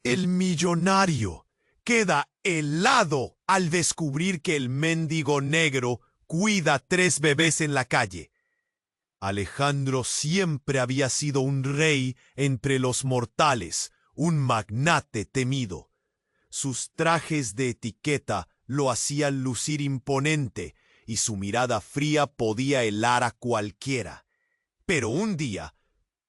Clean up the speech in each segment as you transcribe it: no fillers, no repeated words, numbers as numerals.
El millonario queda helado al descubrir que el mendigo negro cuida 3 bebés en la calle. Alejandro siempre había sido un rey entre los mortales, un magnate temido. Sus trajes de etiqueta lo hacían lucir imponente y su mirada fría podía helar a cualquiera. Pero un día,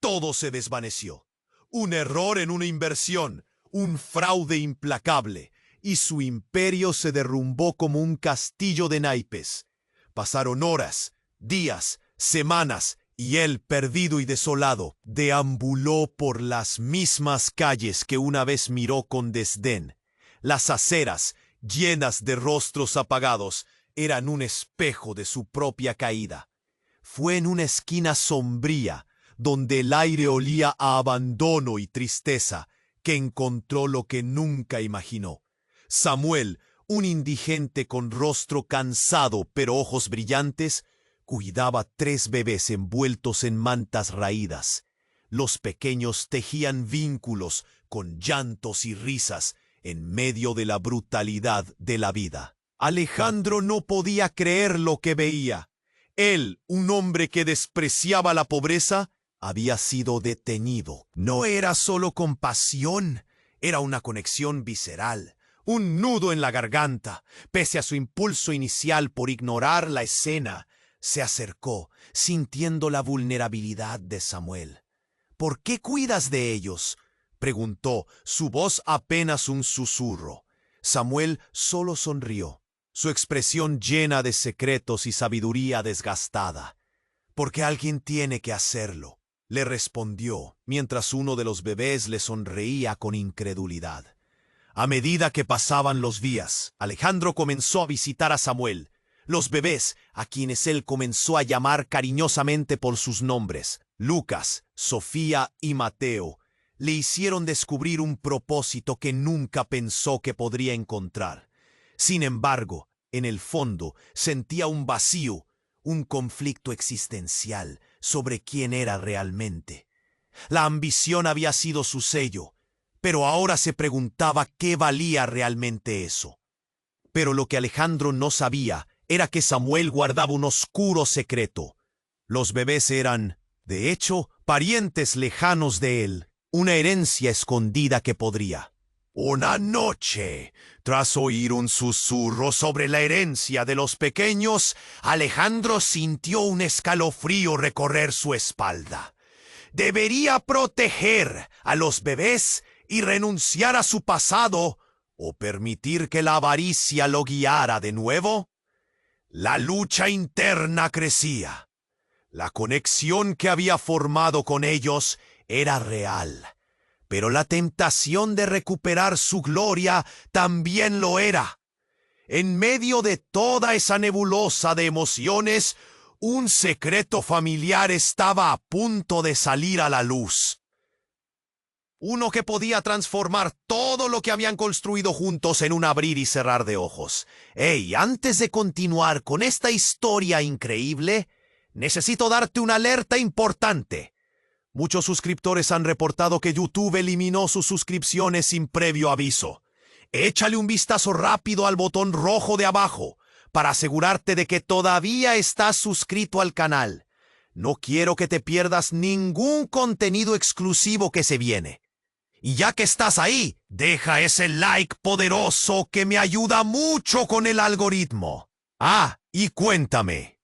todo se desvaneció. Un error en una inversión, un fraude implacable, y su imperio se derrumbó como un castillo de naipes. Pasaron horas, días, semanas, y él, perdido y desolado, deambuló por las mismas calles que una vez miró con desdén. Las aceras, llenas de rostros apagados, eran un espejo de su propia caída. Fue en una esquina sombría, donde el aire olía a abandono y tristeza, que encontró lo que nunca imaginó. Samuel, un indigente con rostro cansado pero ojos brillantes, cuidaba 3 bebés envueltos en mantas raídas. Los pequeños tejían vínculos con llantos y risas en medio de la brutalidad de la vida. Alejandro no podía creer lo que veía. Él, un hombre que despreciaba la pobreza, había sido detenido. No era solo compasión, era una conexión visceral, un nudo en la garganta. Pese a su impulso inicial por ignorar la escena, se acercó, sintiendo la vulnerabilidad de Samuel. ¿Por qué cuidas de ellos?, preguntó, su voz apenas un susurro. Samuel solo sonrió, su expresión llena de secretos y sabiduría desgastada. «Porque alguien tiene que hacerlo», le respondió, mientras uno de los bebés le sonreía con incredulidad. A medida que pasaban los días, Alejandro comenzó a visitar a Samuel. Los bebés, a quienes él comenzó a llamar cariñosamente por sus nombres, Lucas, Sofía y Mateo, le hicieron descubrir un propósito que nunca pensó que podría encontrar. Sin embargo, en el fondo, sentía un vacío, un conflicto existencial sobre quién era realmente. La ambición había sido su sello, pero ahora se preguntaba qué valía realmente eso. Pero lo que Alejandro no sabía era que Samuel guardaba un oscuro secreto. Los bebés eran, de hecho, parientes lejanos de él, una herencia escondida que podría. Una noche, tras oír un susurro sobre la herencia de los pequeños, Alejandro sintió un escalofrío recorrer su espalda. ¿Debería proteger a los bebés y renunciar a su pasado o permitir que la avaricia lo guiara de nuevo? La lucha interna crecía. La conexión que había formado con ellos era real, pero la tentación de recuperar su gloria también lo era. En medio de toda esa nebulosa de emociones, un secreto familiar estaba a punto de salir a la luz. Uno que podía transformar todo lo que habían construido juntos en un abrir y cerrar de ojos. Hey, antes de continuar con esta historia increíble, necesito darte una alerta importante. Muchos suscriptores han reportado que YouTube eliminó sus suscripciones sin previo aviso. Échale un vistazo rápido al botón rojo de abajo para asegurarte de que todavía estás suscrito al canal. No quiero que te pierdas ningún contenido exclusivo que se viene. Y ya que estás ahí, deja ese like poderoso que me ayuda mucho con el algoritmo. Ah, y cuéntame.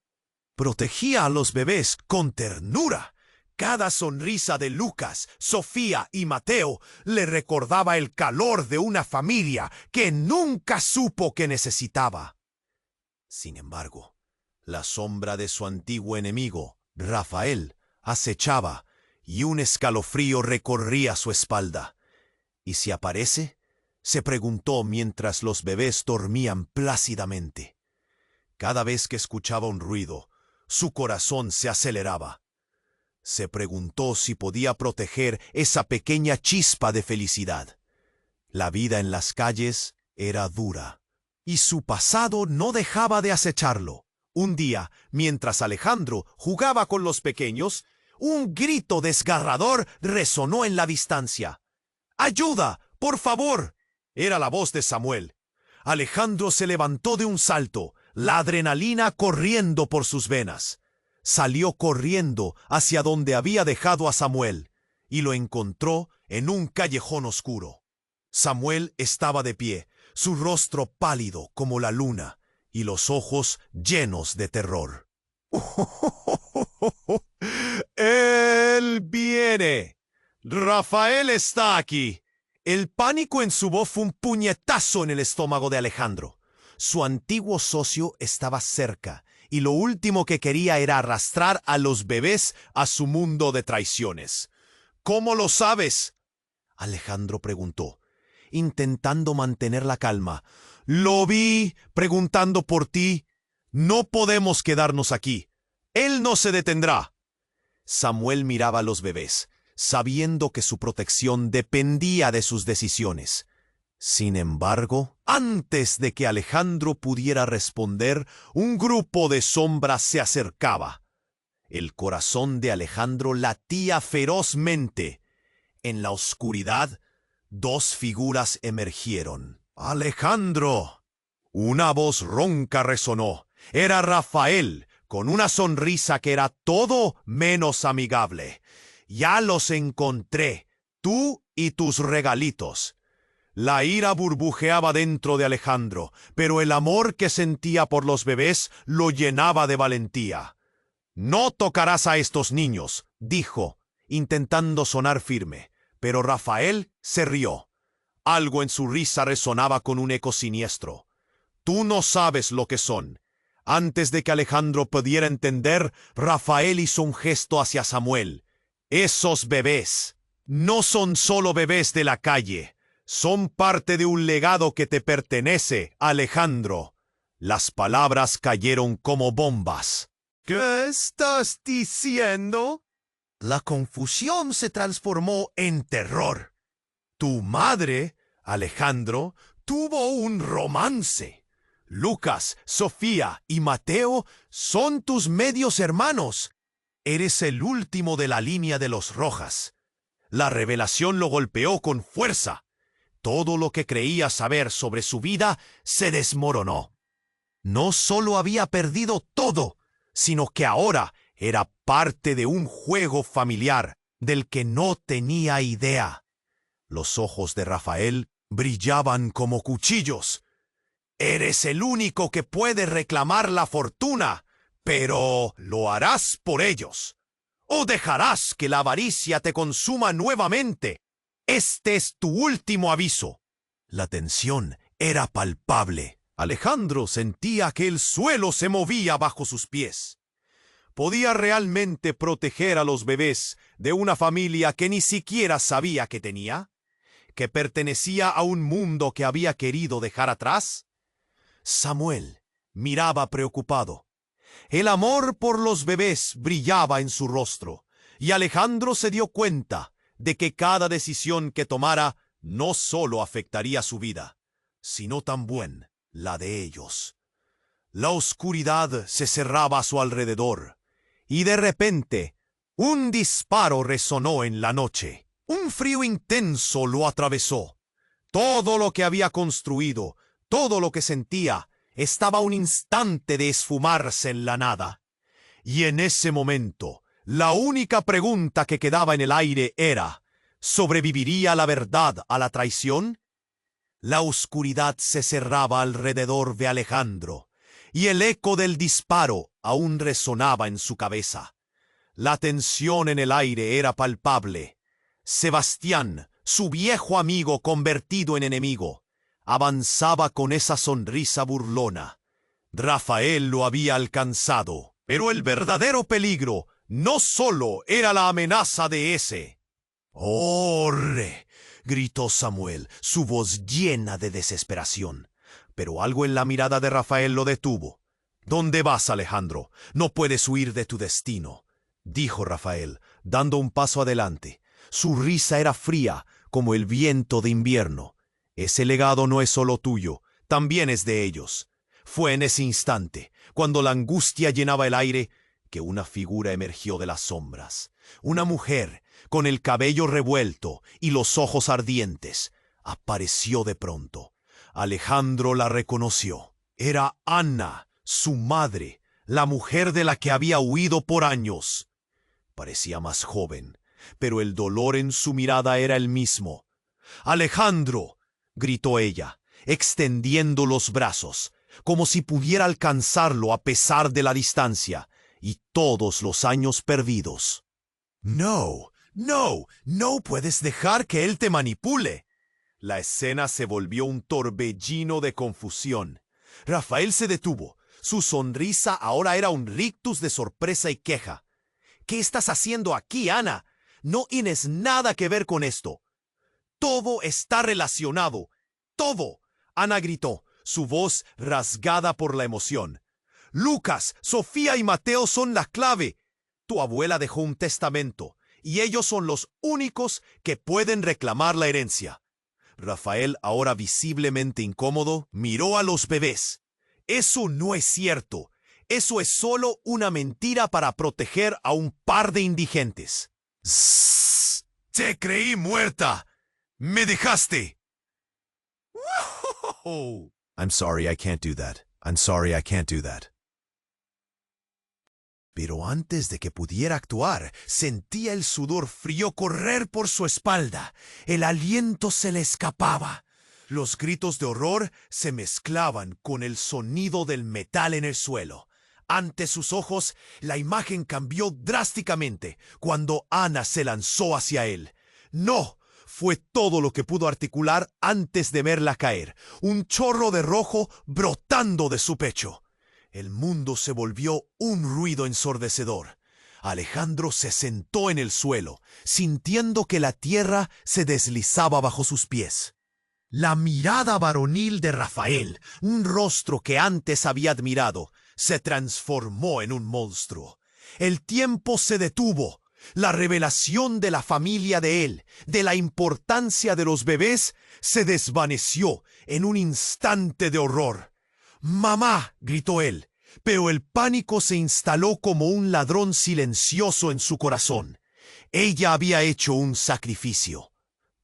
Protegía a los bebés con ternura. Cada sonrisa de Lucas, Sofía y Mateo le recordaba el calor de una familia que nunca supo que necesitaba. Sin embargo, la sombra de su antiguo enemigo, Rafael, acechaba y un escalofrío recorría su espalda. ¿Y si aparece?, se preguntó mientras los bebés dormían plácidamente. Cada vez que escuchaba un ruido, su corazón se aceleraba. Se preguntó si podía proteger esa pequeña chispa de felicidad. La vida en las calles era dura, y su pasado no dejaba de acecharlo. Un día, mientras Alejandro jugaba con los pequeños, un grito desgarrador resonó en la distancia. ¡Ayuda! ¡Por favor! Era la voz de Samuel. Alejandro se levantó de un salto, la adrenalina corriendo por sus venas. Salió corriendo hacia donde había dejado a Samuel y lo encontró en un callejón oscuro. Samuel estaba de pie, su rostro pálido como la luna y los ojos llenos de terror. ¡Él viene! ¡Rafael está aquí! El pánico en su voz fue un puñetazo en el estómago de Alejandro. Su antiguo socio estaba cerca, y lo último que quería era arrastrar a los bebés a su mundo de traiciones. ¿Cómo lo sabes?, Alejandro preguntó, intentando mantener la calma. Lo vi preguntando por ti. No podemos quedarnos aquí. Él no se detendrá. Samuel miraba a los bebés, sabiendo que su protección dependía de sus decisiones. Sin embargo, antes de que Alejandro pudiera responder, un grupo de sombras se acercaba. El corazón de Alejandro latía ferozmente. En la oscuridad, dos figuras emergieron. ¡Alejandro! Una voz ronca resonó. Era Rafael, con una sonrisa que era todo menos amigable. Ya los encontré, tú y tus regalitos. La ira burbujeaba dentro de Alejandro, pero el amor que sentía por los bebés lo llenaba de valentía. No tocarás a estos niños, dijo, intentando sonar firme, pero Rafael se rió. Algo en su risa resonaba con un eco siniestro. Tú no sabes lo que son. Antes de que Alejandro pudiera entender, Rafael hizo un gesto hacia Samuel. Esos bebés no son solo bebés de la calle. Son parte de un legado que te pertenece, Alejandro. Las palabras cayeron como bombas. ¿Qué estás diciendo? La confusión se transformó en terror. Tu madre, Alejandro, tuvo un romance. Lucas, Sofía y Mateo son tus medios hermanos. Eres el último de la línea de los Rojas. La revelación lo golpeó con fuerza. Todo lo que creía saber sobre su vida se desmoronó. No solo había perdido todo, sino que ahora era parte de un juego familiar del que no tenía idea. Los ojos de Rafael brillaban como cuchillos. Eres el único que puede reclamar la fortuna, pero ¿lo harás por ellos? ¿O dejarás que la avaricia te consuma nuevamente? Este es tu último aviso. La tensión era palpable. Alejandro sentía que el suelo se movía bajo sus pies. ¿Podía realmente proteger a los bebés de una familia que ni siquiera sabía que tenía? ¿Que pertenecía a un mundo que había querido dejar atrás? Samuel miraba preocupado. El amor por los bebés brillaba en su rostro, y Alejandro se dio cuenta de que cada decisión que tomara no solo afectaría su vida, sino también la de ellos. La oscuridad se cerraba a su alrededor, y de repente un disparo resonó en la noche. Un frío intenso lo atravesó. Todo lo que había construido, todo lo que sentía, estaba a un instante de esfumarse en la nada. Y en ese momento, la única pregunta que quedaba en el aire era: ¿sobreviviría la verdad a la traición? La oscuridad se cerraba alrededor de Alejandro, y el eco del disparo aún resonaba en su cabeza. La tensión en el aire era palpable. Sebastián, su viejo amigo convertido en enemigo, avanzaba con esa sonrisa burlona. Rafael lo había alcanzado, pero el verdadero peligro no solo era la amenaza de ese. ¡Orre!, gritó Samuel, su voz llena de desesperación. Pero algo en la mirada de Rafael lo detuvo. ¿Dónde vas, Alejandro? No puedes huir de tu destino, dijo Rafael, dando un paso adelante. Su risa era fría como el viento de invierno. Ese legado no es solo tuyo, también es de ellos. Fue en ese instante, cuando la angustia llenaba el aire, que una figura emergió de las sombras. Una mujer, con el cabello revuelto y los ojos ardientes. apareció de pronto. Alejandro la reconoció. Era Anna, su madre, la mujer de la que había huido por años. Parecía más joven, pero el dolor en su mirada era el mismo. «¡Alejandro!», gritó ella, extendiendo los brazos, como si pudiera alcanzarlo a pesar de la distancia y todos los años perdidos. «No, no, no puedes dejar que él te manipule». La escena se volvió un torbellino de confusión. Rafael se detuvo. Su sonrisa ahora era un rictus de sorpresa y queja. «¿Qué estás haciendo aquí, Ana? No tienes nada que ver con esto». «Todo está relacionado. Todo», Ana gritó, su voz rasgada por la emoción. «Lucas, Sofía y Mateo son la clave. Tu abuela dejó un testamento, y ellos son los únicos que pueden reclamar la herencia». Rafael, ahora visiblemente incómodo, miró a los bebés. «Eso no es cierto. Eso es solo una mentira para proteger a un par de indigentes». «Zzzz, te creí muerta. Me dejaste». «Whoa. I'm sorry, I can't do that. I'm sorry, I can't do that». Pero antes de que pudiera actuar, sentía el sudor frío correr por su espalda. El aliento se le escapaba. Los gritos de horror se mezclaban con el sonido del metal en el suelo. Ante sus ojos, la imagen cambió drásticamente cuando Ana se lanzó hacia él. «No», fue todo lo que pudo articular antes de verla caer, un chorro de rojo brotando de su pecho. El mundo se volvió un ruido ensordecedor. Alejandro se sentó en el suelo, sintiendo que la tierra se deslizaba bajo sus pies. La mirada varonil de Rafael, un rostro que antes había admirado, se transformó en un monstruo. El tiempo se detuvo. La revelación de la familia de él, de la importancia de los bebés, se desvaneció en un instante de horror. «¡Mamá!», gritó él, pero el pánico se instaló como un ladrón silencioso en su corazón. Ella había hecho un sacrificio.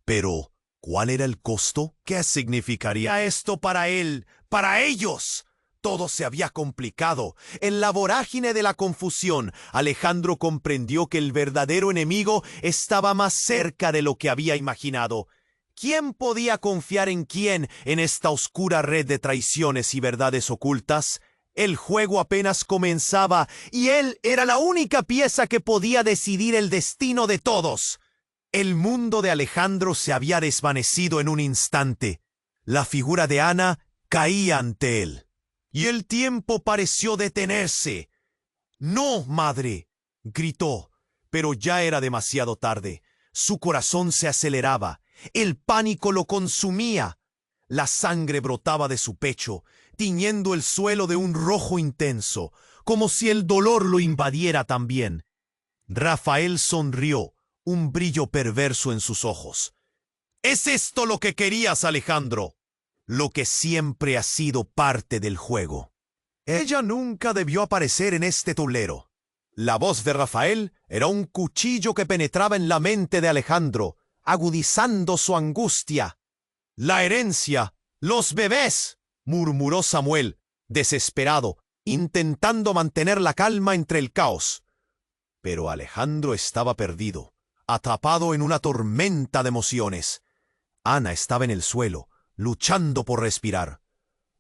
Pero, ¿cuál era el costo? ¿Qué significaría esto para él, para ellos? Todo se había complicado. En la vorágine de la confusión, Alejandro comprendió que el verdadero enemigo estaba más cerca de lo que había imaginado. ¿Quién podía confiar en quién en esta oscura red de traiciones y verdades ocultas? El juego apenas comenzaba y él era la única pieza que podía decidir el destino de todos. El mundo de Alejandro se había desvanecido en un instante. La figura de Ana caía ante él. Y el tiempo pareció detenerse. «No, madre», gritó, pero ya era demasiado tarde. Su corazón se aceleraba. El pánico lo consumía. La sangre brotaba de su pecho, tiñendo el suelo de un rojo intenso, como si el dolor lo invadiera también. Rafael sonrió, un brillo perverso en sus ojos. «¿Es esto lo que querías, Alejandro?». «Lo que siempre ha sido parte del juego». Ella nunca debió aparecer en este tablero. La voz de Rafael era un cuchillo que penetraba en la mente de Alejandro, agudizando su angustia. «La herencia, los bebés», murmuró Samuel, desesperado, intentando mantener la calma entre el caos. Pero Alejandro estaba perdido, atrapado en una tormenta de emociones. Ana estaba en el suelo, luchando por respirar.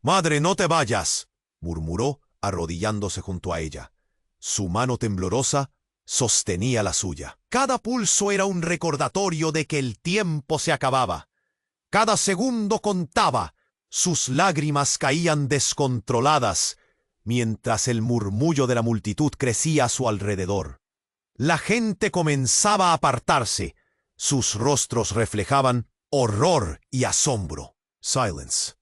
«Madre, no te vayas», murmuró, arrodillándose junto a ella. Su mano temblorosa sostenía la suya. Cada pulso era un recordatorio de que el tiempo se acababa. Cada segundo contaba. Sus lágrimas caían descontroladas, mientras el murmullo de la multitud crecía a su alrededor. La gente comenzaba a apartarse. Sus rostros reflejaban horror y asombro. Silence.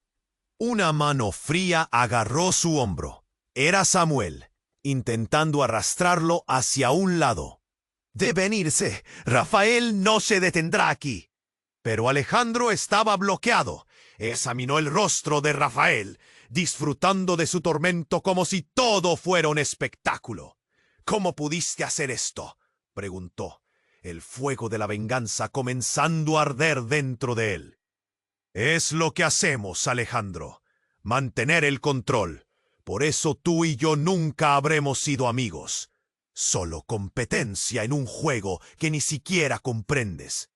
Una mano fría agarró su hombro. Era Samuel, intentando arrastrarlo hacia un lado. «Deben irse. Rafael no se detendrá aquí». Pero Alejandro estaba bloqueado. Examinó el rostro de Rafael, disfrutando de su tormento como si todo fuera un espectáculo. «¿Cómo pudiste hacer esto?», preguntó, el fuego de la venganza comenzando a arder dentro de él. Es lo que hacemos, Alejandro. Mantener el control. Por eso tú y yo nunca habremos sido amigos. Solo competencia en un juego que ni siquiera comprendes.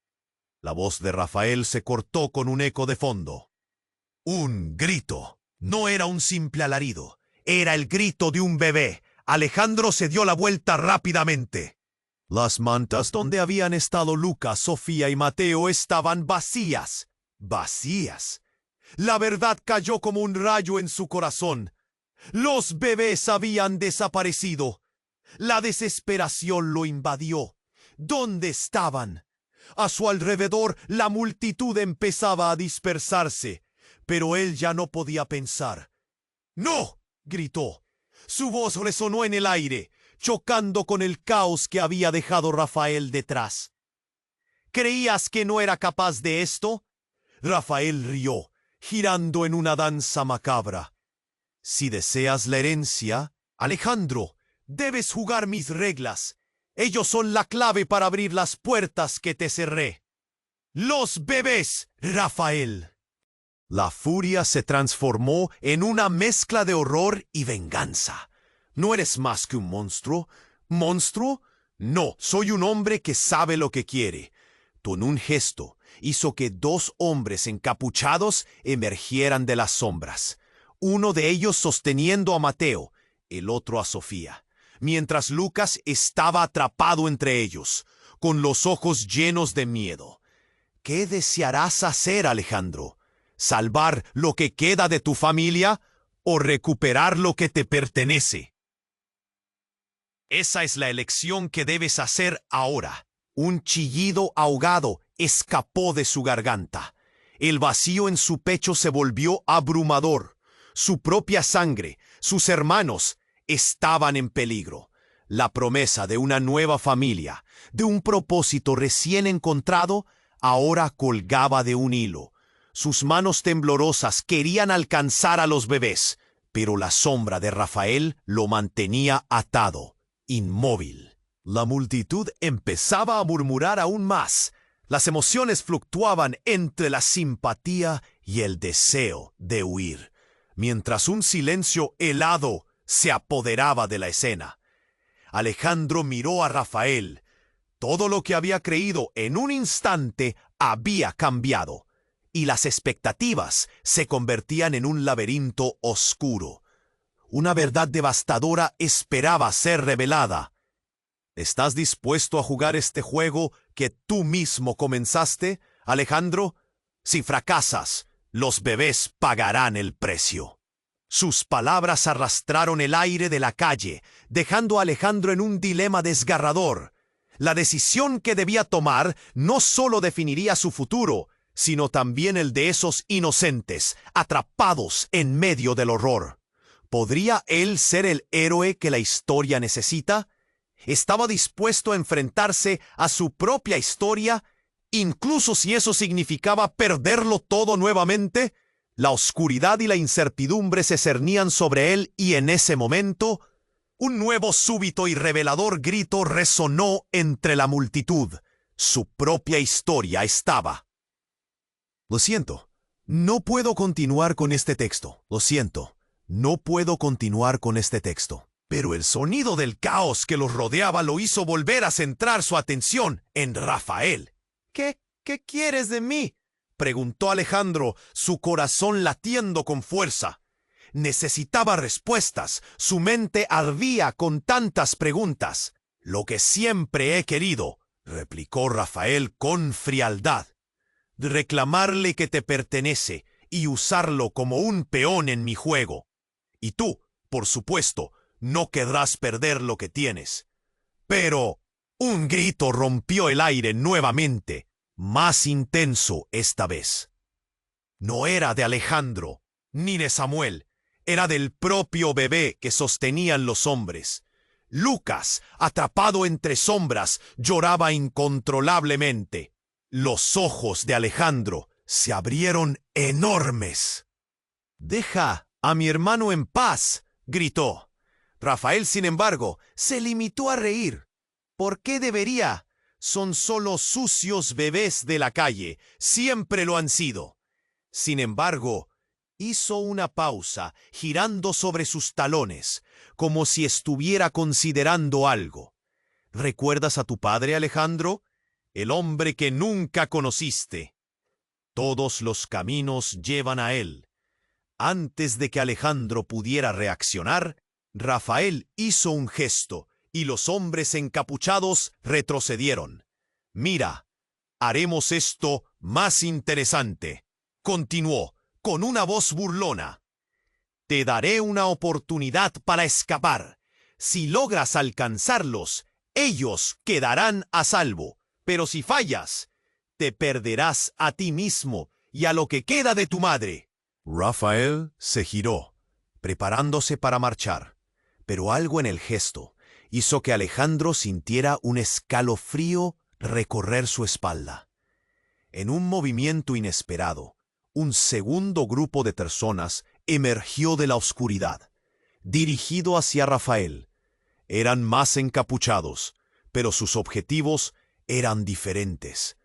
La voz de Rafael se cortó con un eco de fondo. Un grito. No era un simple alarido. Era el grito de un bebé. Alejandro se dio la vuelta rápidamente. Las mantas donde habían estado Lucas, Sofía y Mateo estaban vacías. Vacías. La verdad cayó como un rayo en su corazón. Los bebés habían desaparecido. La desesperación lo invadió. ¿Dónde estaban? A su alrededor la multitud empezaba a dispersarse, pero él ya no podía pensar. ¡No!, gritó. Su voz resonó en el aire, chocando con el caos que había dejado Rafael detrás. ¿Creías que no era capaz de esto? Rafael rió, girando en una danza macabra. Si deseas la herencia, Alejandro, debes jugar mis reglas. Ellos son la clave para abrir las puertas que te cerré. ¡Los bebés, Rafael! La furia se transformó en una mezcla de horror y venganza. ¿No eres más que un monstruo? ¿Monstruo? No, soy un hombre que sabe lo que quiere. Con un gesto hizo que dos hombres encapuchados emergieran de las sombras. Uno de ellos sosteniendo a Mateo, el otro a Sofía, mientras Lucas estaba atrapado entre ellos, con los ojos llenos de miedo. ¿Qué desearás hacer, Alejandro? ¿Salvar lo que queda de tu familia o recuperar lo que te pertenece? Esa es la elección que debes hacer ahora. Un chillido ahogado escapó de su garganta. El vacío en su pecho se volvió abrumador. Su propia sangre, sus hermanos, estaban en peligro. La promesa de una nueva familia, de un propósito recién encontrado, ahora colgaba de un hilo. Sus manos temblorosas querían alcanzar a los bebés, pero la sombra de Rafael lo mantenía atado, inmóvil. La multitud empezaba a murmurar aún más. Las emociones fluctuaban entre la simpatía y el deseo de huir, mientras un silencio helado se apoderaba de la escena. Alejandro miró a Rafael. Todo lo que había creído en un instante había cambiado, y las expectativas se convertían en un laberinto oscuro. Una verdad devastadora esperaba ser revelada. ¿Estás dispuesto a jugar este juego que tú mismo comenzaste, Alejandro? Si fracasas, los bebés pagarán el precio. Sus palabras arrastraron el aire de la calle, dejando a Alejandro en un dilema desgarrador. La decisión que debía tomar no solo definiría su futuro, sino también el de esos inocentes, atrapados en medio del horror. ¿Podría él ser el héroe que la historia necesita? ¿Estaba dispuesto a enfrentarse a su propia historia, incluso si eso significaba perderlo todo nuevamente? La oscuridad y la incertidumbre se cernían sobre él y en ese momento, un nuevo súbito y revelador grito resonó entre la multitud. Su propia historia estaba. Lo siento, no puedo continuar con este texto. Lo siento, no puedo continuar con este texto. Pero el sonido del caos que los rodeaba lo hizo volver a centrar su atención en Rafael. ¿Qué quieres de mí?, preguntó Alejandro, su corazón latiendo con fuerza. Necesitaba respuestas, su mente ardía con tantas preguntas. Lo que siempre he querido, replicó Rafael con frialdad. Reclamarle que te pertenece y usarlo como un peón en mi juego. Y tú, por supuesto, no querrás perder lo que tienes. Pero un grito rompió el aire nuevamente, más intenso esta vez. No era de Alejandro, ni de Samuel, era del propio bebé que sostenían los hombres. Lucas, atrapado entre sombras, lloraba incontrolablemente. Los ojos de Alejandro se abrieron enormes. «Deja a mi hermano en paz», gritó. Rafael, sin embargo, se limitó a reír. ¿Por qué debería? Son solo sucios bebés de la calle. Siempre lo han sido. Sin embargo, hizo una pausa, girando sobre sus talones, como si estuviera considerando algo. ¿Recuerdas a tu padre, Alejandro? El hombre que nunca conociste. Todos los caminos llevan a él. Antes de que Alejandro pudiera reaccionar, Rafael hizo un gesto y los hombres encapuchados retrocedieron. «Mira, haremos esto más interesante», continuó con una voz burlona. «Te daré una oportunidad para escapar. Si logras alcanzarlos, ellos quedarán a salvo. Pero si fallas, te perderás a ti mismo y a lo que queda de tu madre». Rafael se giró, preparándose para marchar, pero algo en el gesto hizo que Alejandro sintiera un escalofrío recorrer su espalda. En un movimiento inesperado, un segundo grupo de personas emergió de la oscuridad, dirigido hacia Rafael. Eran más encapuchados, pero sus objetivos eran diferentes.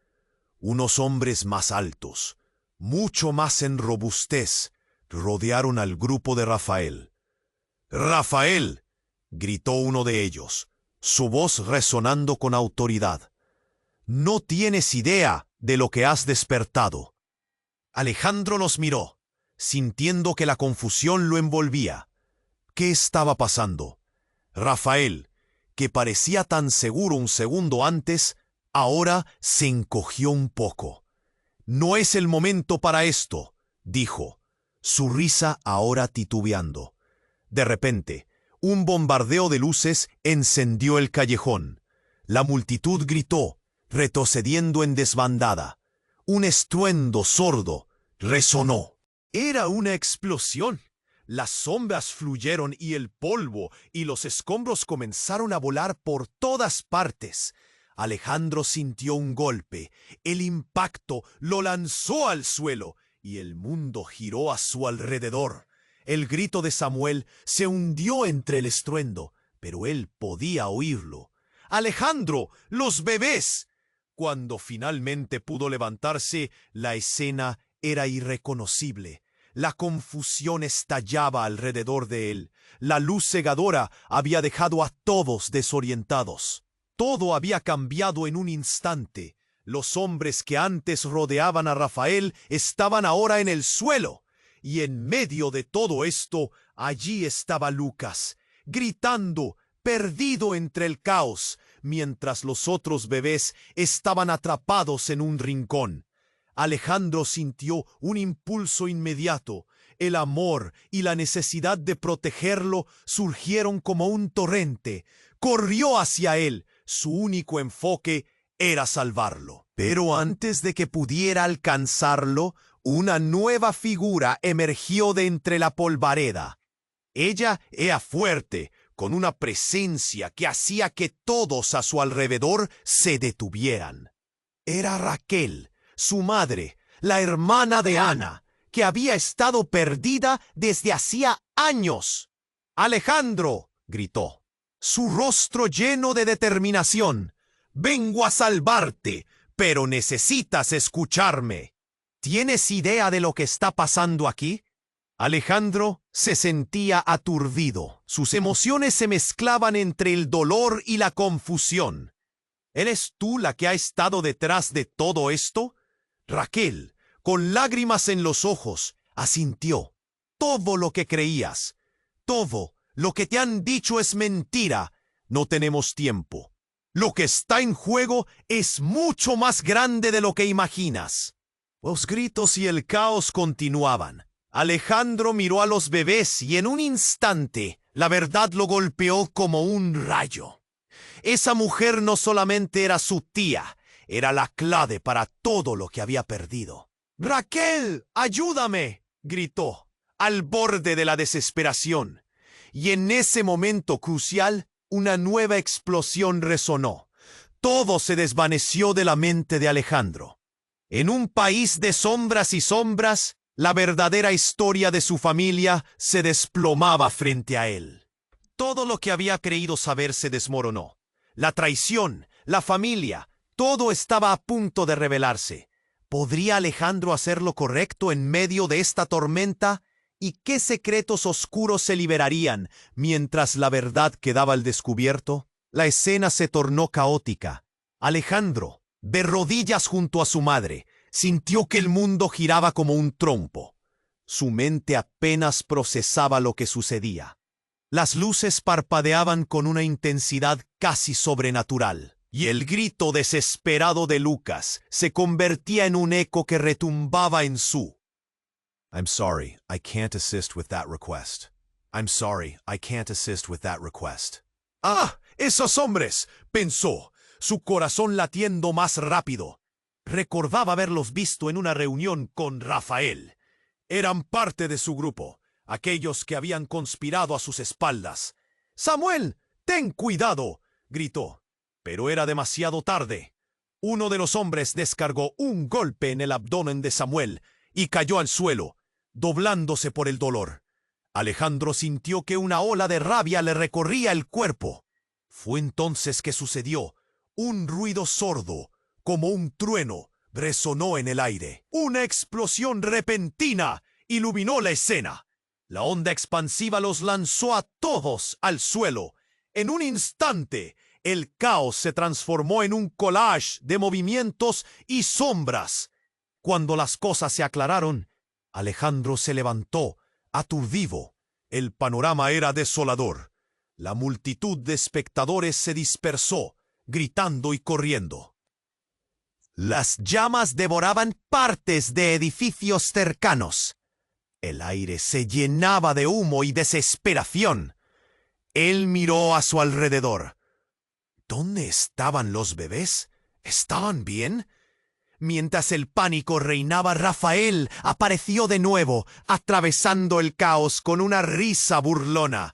Unos hombres más altos, mucho más en robustez, rodearon al grupo de Rafael. «¡Rafael!», gritó uno de ellos, su voz resonando con autoridad. «No tienes idea de lo que has despertado». Alejandro los miró, sintiendo que la confusión lo envolvía. ¿Qué estaba pasando? Rafael, que parecía tan seguro un segundo antes, ahora se encogió un poco. «No es el momento para esto», dijo, su risa ahora titubeando. De repente, un bombardeo de luces encendió el callejón. La multitud gritó, retrocediendo en desbandada. Un estruendo sordo resonó. Era una explosión. Las sombras fluyeron y el polvo y los escombros comenzaron a volar por todas partes. Alejandro sintió un golpe. El impacto lo lanzó al suelo y el mundo giró a su alrededor. El grito de Samuel se hundió entre el estruendo, pero él podía oírlo. «¡Alejandro! ¡Los bebés!». Cuando finalmente pudo levantarse, la escena era irreconocible. La confusión estallaba alrededor de él. La luz cegadora había dejado a todos desorientados. Todo había cambiado en un instante. Los hombres que antes rodeaban a Rafael estaban ahora en el suelo. Y en medio de todo esto, allí estaba Lucas, gritando, perdido entre el caos, mientras los otros bebés estaban atrapados en un rincón. Alejandro sintió un impulso inmediato. El amor y la necesidad de protegerlo surgieron como un torrente. Corrió hacia él. Su único enfoque era salvarlo. Pero antes de que pudiera alcanzarlo, una nueva figura emergió de entre la polvareda. Ella era fuerte, con una presencia que hacía que todos a su alrededor se detuvieran. Era Raquel, su madre, la hermana de Ana, que había estado perdida desde hacía años. «¡Alejandro!», gritó, su rostro lleno de determinación. «Vengo a salvarte, pero necesitas escucharme». ¿Tienes idea de lo que está pasando aquí? Alejandro se sentía aturdido. Sus emociones se mezclaban entre el dolor y la confusión. ¿Eres tú la que ha estado detrás de todo esto? Raquel, con lágrimas en los ojos, asintió. Todo lo que creías, todo lo que te han dicho es mentira. No tenemos tiempo. Lo que está en juego es mucho más grande de lo que imaginas. Los gritos y el caos continuaban. Alejandro miró a los bebés y en un instante la verdad lo golpeó como un rayo. Esa mujer no solamente era su tía, era la clave para todo lo que había perdido. «¡Raquel, ayúdame!», gritó, al borde de la desesperación. Y en ese momento crucial, una nueva explosión resonó. Todo se desvaneció de la mente de Alejandro. En un país de sombras y sombras, la verdadera historia de su familia se desplomaba frente a él. Todo lo que había creído saber se desmoronó. La traición, la familia, todo estaba a punto de revelarse. ¿Podría Alejandro hacer lo correcto en medio de esta tormenta? ¿Y qué secretos oscuros se liberarían mientras la verdad quedaba al descubierto? La escena se tornó caótica. Alejandro, de rodillas junto a su madre, sintió que el mundo giraba como un trompo. Su mente apenas procesaba lo que sucedía. Las luces parpadeaban con una intensidad casi sobrenatural, y el grito desesperado de Lucas se convertía en un eco que retumbaba en su. I'm sorry, I can't assist with that request. I'm sorry, I can't assist with that request. ¡Ah! ¡Esos hombres!, pensó, su corazón latiendo más rápido. Recordaba haberlos visto en una reunión con Rafael. Eran parte de su grupo, aquellos que habían conspirado a sus espaldas. «¡Samuel, ten cuidado!», gritó. Pero era demasiado tarde. Uno de los hombres descargó un golpe en el abdomen de Samuel y cayó al suelo, doblándose por el dolor. Alejandro sintió que una ola de rabia le recorría el cuerpo. Fue entonces que sucedió. Un ruido sordo, como un trueno, resonó en el aire. Una explosión repentina iluminó la escena. La onda expansiva los lanzó a todos al suelo. En un instante, el caos se transformó en un collage de movimientos y sombras. Cuando las cosas se aclararon, Alejandro se levantó, aturdido. El panorama era desolador. La multitud de espectadores se dispersó, gritando y corriendo. Las llamas devoraban partes de edificios cercanos. El aire se llenaba de humo y desesperación. Él miró a su alrededor. ¿Dónde estaban los bebés? ¿Estaban bien? Mientras el pánico reinaba, Rafael apareció de nuevo, atravesando el caos con una risa burlona.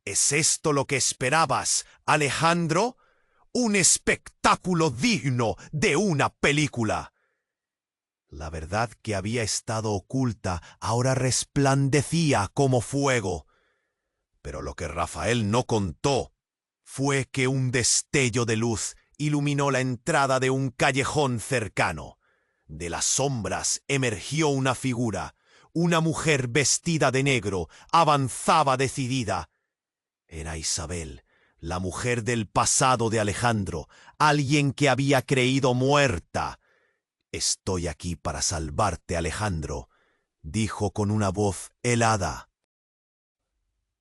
¿Es esto lo que esperabas, Alejandro? Un espectáculo digno de una película. La verdad que había estado oculta ahora resplandecía como fuego. Pero lo que Rafael no contó fue que un destello de luz iluminó la entrada de un callejón cercano. De las sombras emergió una figura. Una mujer vestida de negro avanzaba decidida. Era Isabel, la mujer del pasado de Alejandro, alguien que había creído muerta. «Estoy aquí para salvarte, Alejandro», dijo con una voz helada.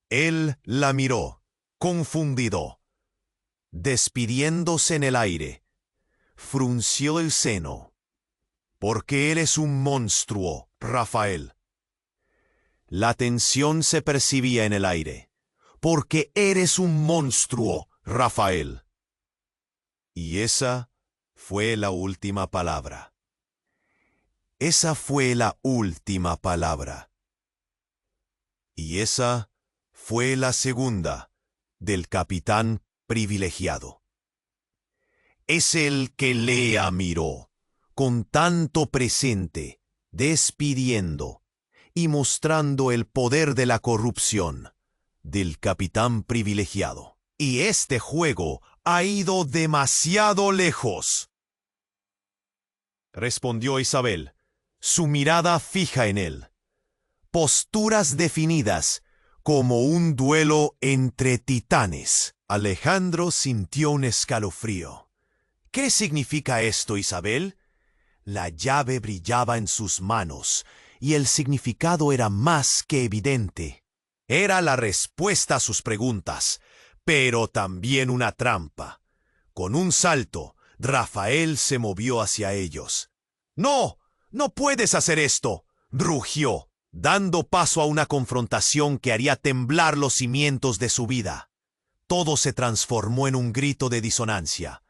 Él la miró, confundido. Despidiéndose en el aire, frunció el seno. «Porque eres un monstruo, Rafael». La tensión se percibía en el aire. «Porque eres un monstruo, Rafael». Y esa fue la última palabra. Esa fue la última palabra. Y esa fue la segunda del capitán privilegiado. Es el que Lea miró, con tanto presente, despidiendo y mostrando el poder de la corrupción del capitán privilegiado. Y este juego ha ido demasiado lejos, respondió Isabel, su mirada fija en él. Posturas definidas, como un duelo entre titanes. Alejandro sintió un escalofrío. ¿Qué significa esto, Isabel? La llave brillaba en sus manos, y el significado era más que evidente. Era la respuesta a sus preguntas, pero también una trampa. Con un salto, Rafael se movió hacia ellos. «¡No! ¡No puedes hacer esto!», rugió, dando paso a una confrontación que haría temblar los cimientos de su vida. Todo se transformó en un grito de disonancia.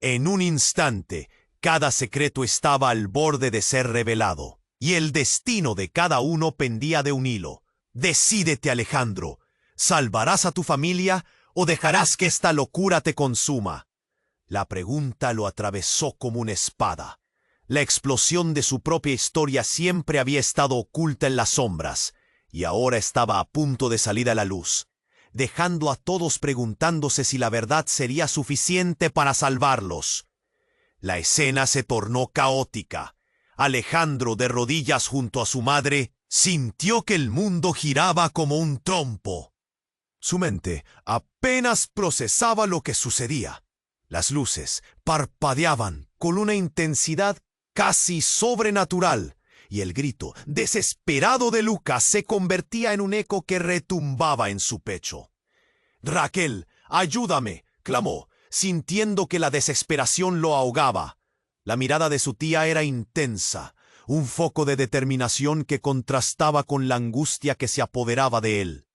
En un instante, cada secreto estaba al borde de ser revelado, y el destino de cada uno pendía de un hilo. «Decídete, Alejandro. ¿Salvarás a tu familia o dejarás que esta locura te consuma?». La pregunta lo atravesó como una espada. La explosión de su propia historia siempre había estado oculta en las sombras, y ahora estaba a punto de salir a la luz, dejando a todos preguntándose si la verdad sería suficiente para salvarlos. La escena se tornó caótica. Alejandro, de rodillas junto a su madre, sintió que el mundo giraba como un trompo. Su mente apenas procesaba lo que sucedía. Las luces parpadeaban con una intensidad casi sobrenatural, y el grito desesperado de Lucas se convertía en un eco que retumbaba en su pecho. «Raquel, ayúdame», clamó, sintiendo que la desesperación lo ahogaba. La mirada de su tía era intensa, un foco de determinación que contrastaba con la angustia que se apoderaba de él.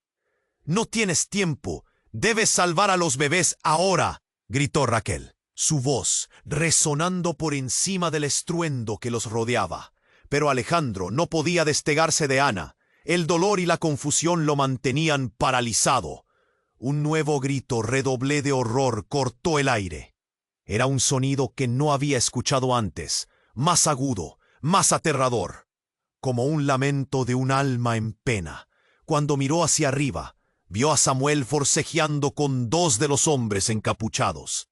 «No tienes tiempo, debes salvar a los bebés ahora», gritó Raquel, su voz resonando por encima del estruendo que los rodeaba. Pero Alejandro no podía despegarse de Ana. El dolor y la confusión lo mantenían paralizado. Un nuevo grito redoblé de horror cortó el aire. Era un sonido que no había escuchado antes, más agudo, más aterrador, como un lamento de un alma en pena. Cuando miró hacia arriba, vio a Samuel forcejeando con 2 de los hombres encapuchados.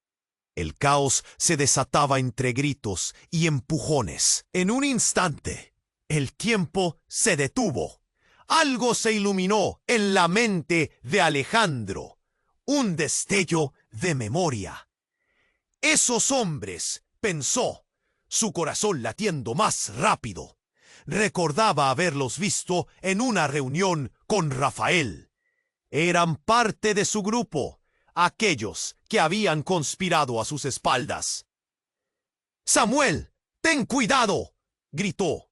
El caos se desataba entre gritos y empujones. En un instante, el tiempo se detuvo. Algo se iluminó en la mente de Alejandro. Un destello de memoria. «Esos hombres», pensó, su corazón latiendo más rápido. Recordaba haberlos visto en una reunión con Rafael. Eran parte de su grupo, aquellos que habían conspirado a sus espaldas. «Samuel, ten cuidado», gritó,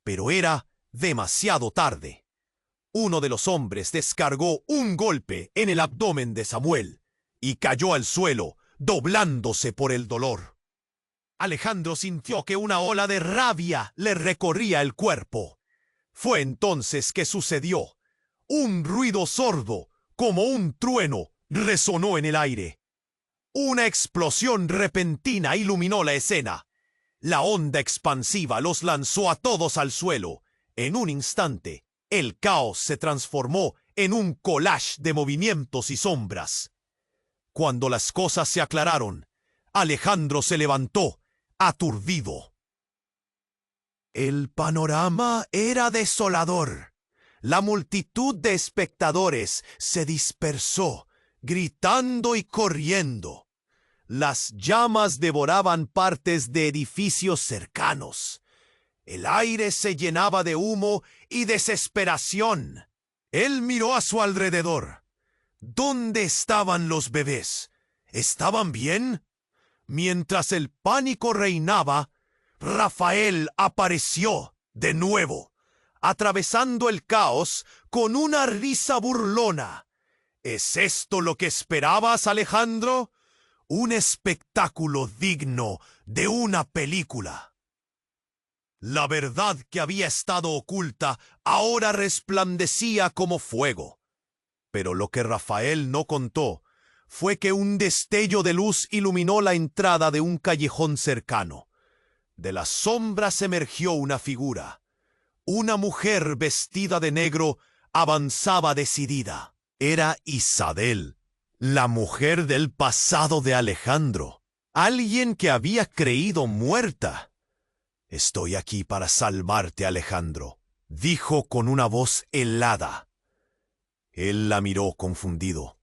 pero era demasiado tarde. Uno de los hombres descargó un golpe en el abdomen de Samuel y cayó al suelo, doblándose por el dolor. Alejandro sintió que una ola de rabia le recorría el cuerpo. Fue entonces que sucedió. Un ruido sordo, como un trueno, resonó en el aire. Una explosión repentina iluminó la escena. La onda expansiva los lanzó a todos al suelo. En un instante, el caos se transformó en un collage de movimientos y sombras. Cuando las cosas se aclararon, Alejandro se levantó, aturdido. El panorama era desolador. La multitud de espectadores se dispersó, gritando y corriendo. Las llamas devoraban partes de edificios cercanos. El aire se llenaba de humo y desesperación. Él miró a su alrededor. ¿Dónde estaban los bebés? ¿Estaban bien? Mientras el pánico reinaba, Rafael apareció de nuevo, atravesando el caos con una risa burlona. ¿Es esto lo que esperabas, Alejandro? Un espectáculo digno de una película. La verdad que había estado oculta ahora resplandecía como fuego. Pero lo que Rafael no contó fue que un destello de luz iluminó la entrada de un callejón cercano. De las sombras emergió una figura. Una mujer vestida de negro avanzaba decidida. Era Isabel, la mujer del pasado de Alejandro, alguien que había creído muerta. «Estoy aquí para salvarte, Alejandro», dijo con una voz helada. Él la miró confundido.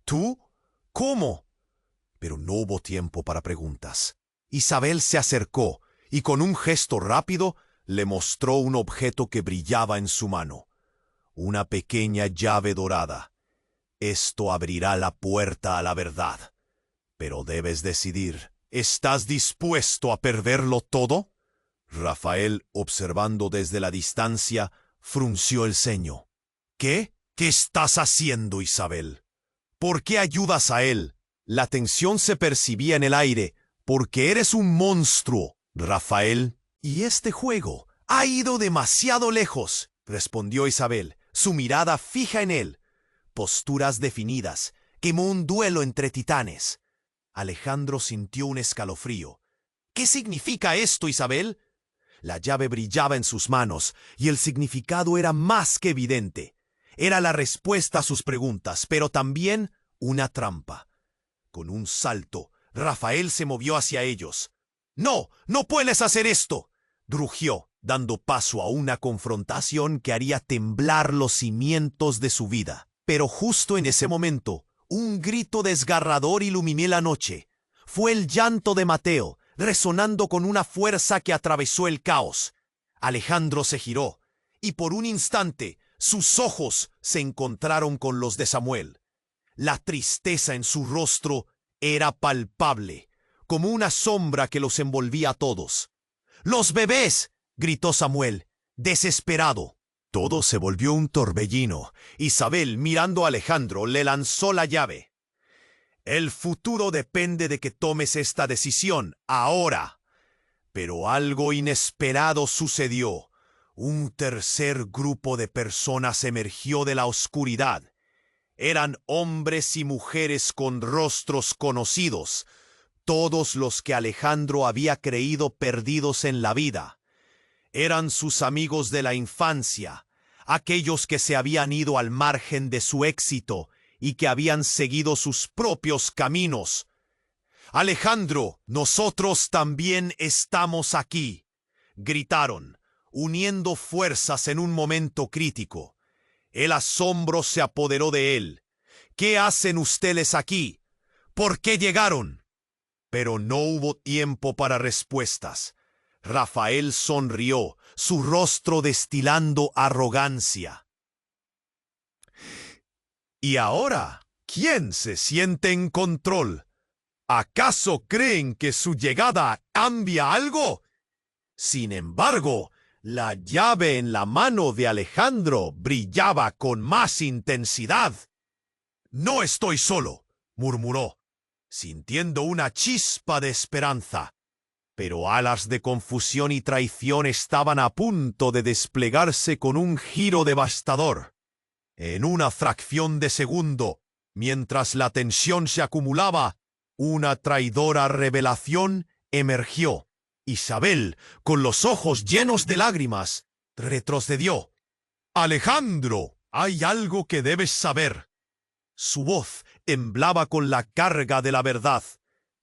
«¿Tú? ¿Cómo?» Pero no hubo tiempo para preguntas. Isabel se acercó y con un gesto rápido le mostró un objeto que brillaba en su mano. Una pequeña llave dorada. «Esto abrirá la puerta a la verdad. Pero debes decidir. ¿Estás dispuesto a perderlo todo?» Rafael, observando desde la distancia, frunció el ceño. «¿Qué? ¿Qué estás haciendo, Isabel? ¿Por qué ayudas a él?» La tensión se percibía en el aire. «Porque eres un monstruo, Rafael. Y este juego ha ido demasiado lejos», respondió Isabel, su mirada fija en él. Posturas definidas, como un duelo entre titanes. Alejandro sintió un escalofrío. «¿Qué significa esto, Isabel?» La llave brillaba en sus manos, y el significado era más que evidente. Era la respuesta a sus preguntas, pero también una trampa. Con un salto, Rafael se movió hacia ellos. «¡No! ¡No puedes hacer esto!» rugió, dando paso a una confrontación que haría temblar los cimientos de su vida. Pero justo en ese momento, un grito desgarrador iluminó la noche. Fue el llanto de Mateo, resonando con una fuerza que atravesó el caos. Alejandro se giró, y por un instante sus ojos se encontraron con los de Samuel. La tristeza en su rostro era palpable, como una sombra que los envolvía a todos. ¡Los bebés!, gritó Samuel, desesperado. Todo se volvió un torbellino. Isabel, mirando a Alejandro, le lanzó la llave. El futuro depende de que tomes esta decisión, ahora. Pero algo inesperado sucedió. Un tercer grupo de personas emergió de la oscuridad. Eran hombres y mujeres con rostros conocidos, todos los que Alejandro había creído perdidos en la vida. Eran sus amigos de la infancia, aquellos que se habían ido al margen de su éxito y que habían seguido sus propios caminos. Alejandro, nosotros también estamos aquí, gritaron, uniendo fuerzas en un momento crítico. El asombro se apoderó de él. ¿Qué hacen ustedes aquí? ¿Por qué llegaron? Pero no hubo tiempo para respuestas. Rafael sonrió, su rostro destilando arrogancia. ¿Y ahora? ¿Quién se siente en control? ¿Acaso creen que su llegada cambia algo? Sin embargo, la llave en la mano de Alejandro brillaba con más intensidad. «No estoy solo», murmuró, sintiendo una chispa de esperanza. Pero alas de confusión y traición estaban a punto de desplegarse con un giro devastador. En una fracción de segundo, mientras la tensión se acumulaba, una traidora revelación emergió. Isabel, con los ojos llenos de lágrimas, retrocedió. «Alejandro, hay algo que debes saber». Su voz temblaba con la carga de la verdad.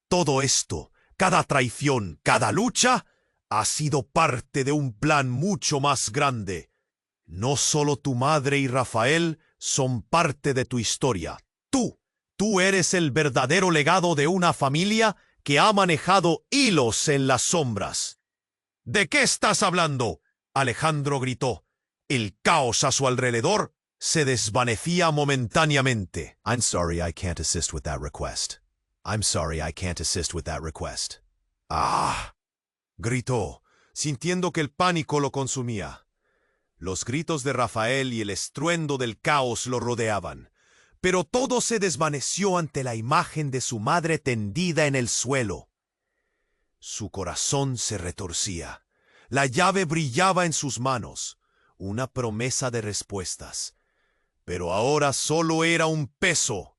Todo esto, cada traición, cada lucha, ha sido parte de un plan mucho más grande. No solo tu madre y Rafael son parte de tu historia. Tú eres el verdadero legado de una familia que ha manejado hilos en las sombras. ¿De qué estás hablando?, Alejandro gritó. El caos a su alrededor se desvanecía momentáneamente. I'm sorry I can't assist with that request. I'm sorry I can't assist with that request. ¡Ah!, gritó, sintiendo que el pánico lo consumía. Los gritos de Rafael y el estruendo del caos lo rodeaban. Pero todo se desvaneció ante la imagen de su madre tendida en el suelo. Su corazón se retorcía. La llave brillaba en sus manos, una promesa de respuestas. Pero ahora solo era un peso.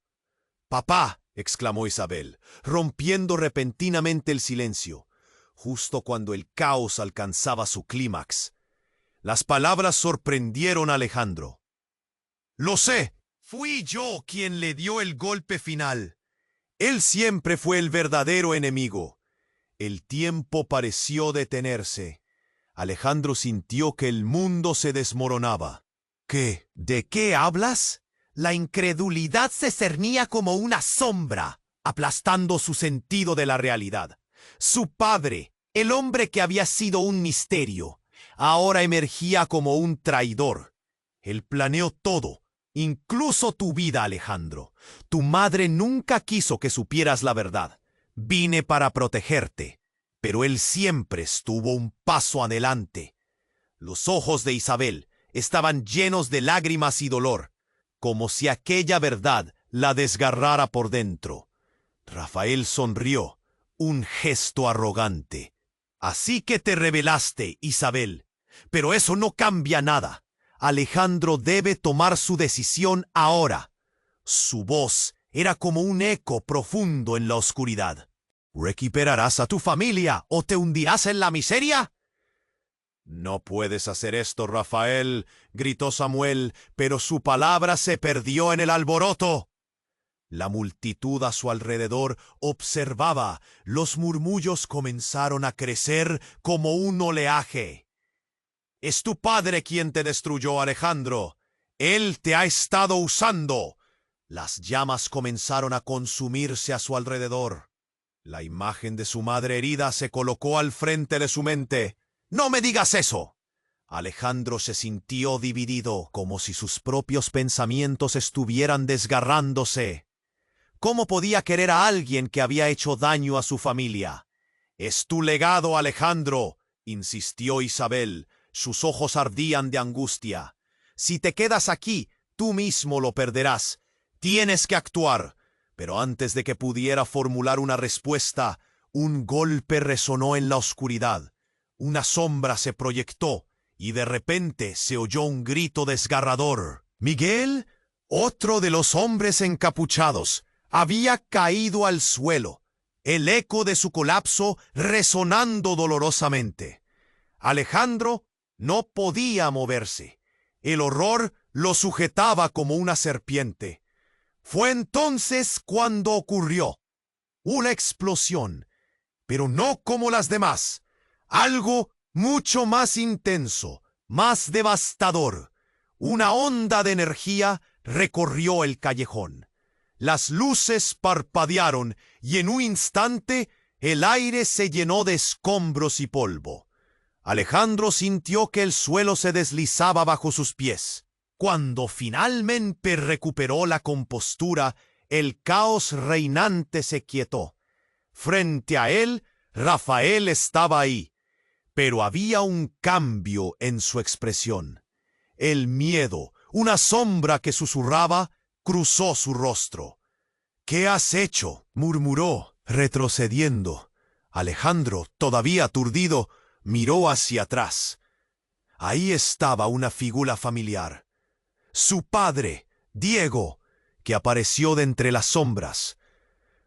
«¡Papá!», exclamó Isabel, rompiendo repentinamente el silencio, justo cuando el caos alcanzaba su clímax. Las palabras sorprendieron a Alejandro. «Lo sé. Fui yo quien le dio el golpe final. Él siempre fue el verdadero enemigo». El tiempo pareció detenerse. Alejandro sintió que el mundo se desmoronaba. «¿Qué? ¿De qué hablas?». La incredulidad se cernía como una sombra, aplastando su sentido de la realidad. Su padre, el hombre que había sido un misterio, ahora emergía como un traidor. Él planeó todo. Incluso tu vida, Alejandro. Tu madre nunca quiso que supieras la verdad. Vine para protegerte, pero él siempre estuvo un paso adelante. Los ojos de Isabel estaban llenos de lágrimas y dolor, como si aquella verdad la desgarrara por dentro. Rafael sonrió, un gesto arrogante. «Así que te rebelaste, Isabel, pero eso no cambia nada. Alejandro debe tomar su decisión ahora». Su voz era como un eco profundo en la oscuridad. «¿Recuperarás a tu familia o te hundirás en la miseria?». «No puedes hacer esto, Rafael», gritó Samuel, pero su palabra se perdió en el alboroto. La multitud a su alrededor observaba. Los murmullos comenzaron a crecer como un oleaje. «Es tu padre quien te destruyó, Alejandro. Él te ha estado usando». Las llamas comenzaron a consumirse a su alrededor. La imagen de su madre herida se colocó al frente de su mente. «¡No me digas eso!». Alejandro se sintió dividido, como si sus propios pensamientos estuvieran desgarrándose. ¿Cómo podía querer a alguien que había hecho daño a su familia? «Es tu legado, Alejandro», insistió Isabel. Sus ojos ardían de angustia. «Si te quedas aquí, tú mismo lo perderás. Tienes que actuar». Pero antes de que pudiera formular una respuesta, un golpe resonó en la oscuridad. Una sombra se proyectó y de repente se oyó un grito desgarrador. Miguel, otro de los hombres encapuchados, había caído al suelo, el eco de su colapso resonando dolorosamente. Alejandro no podía moverse. El horror lo sujetaba como una serpiente. Fue entonces cuando ocurrió una explosión, pero no como las demás. Algo mucho más intenso, más devastador. Una onda de energía recorrió el callejón. Las luces parpadearon y en un instante el aire se llenó de escombros y polvo. Alejandro sintió que el suelo se deslizaba bajo sus pies. Cuando finalmente recuperó la compostura, el caos reinante se quietó. Frente a él, Rafael estaba ahí, pero había un cambio en su expresión. El miedo, una sombra que susurraba, cruzó su rostro. «¿Qué has hecho?», murmuró, retrocediendo. Alejandro, todavía aturdido, miró hacia atrás. Ahí estaba una figura familiar. Su padre, Diego, que apareció de entre las sombras.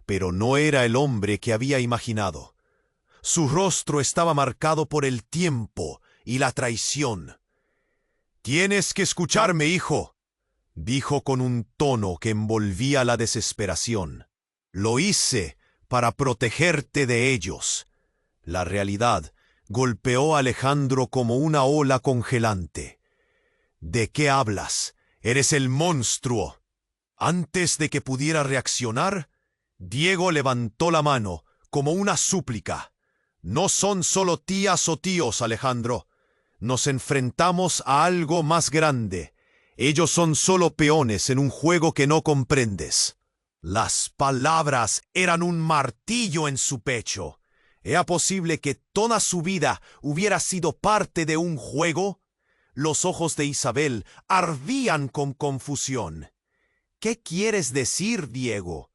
Pero no era el hombre que había imaginado. Su rostro estaba marcado por el tiempo y la traición. «Tienes que escucharme, hijo», dijo con un tono que envolvía la desesperación. «Lo hice para protegerte de ellos». La realidad golpeó a Alejandro como una ola congelante. «¿De qué hablas? Eres el monstruo». Antes de que pudiera reaccionar, Diego levantó la mano como una súplica. «No son solo tías o tíos, Alejandro. Nos enfrentamos a algo más grande. Ellos son solo peones en un juego que no comprendes». Las palabras eran un martillo en su pecho. ¿Era posible que toda su vida hubiera sido parte de un juego? Los ojos de Isabel ardían con confusión. «¿Qué quieres decir, Diego?».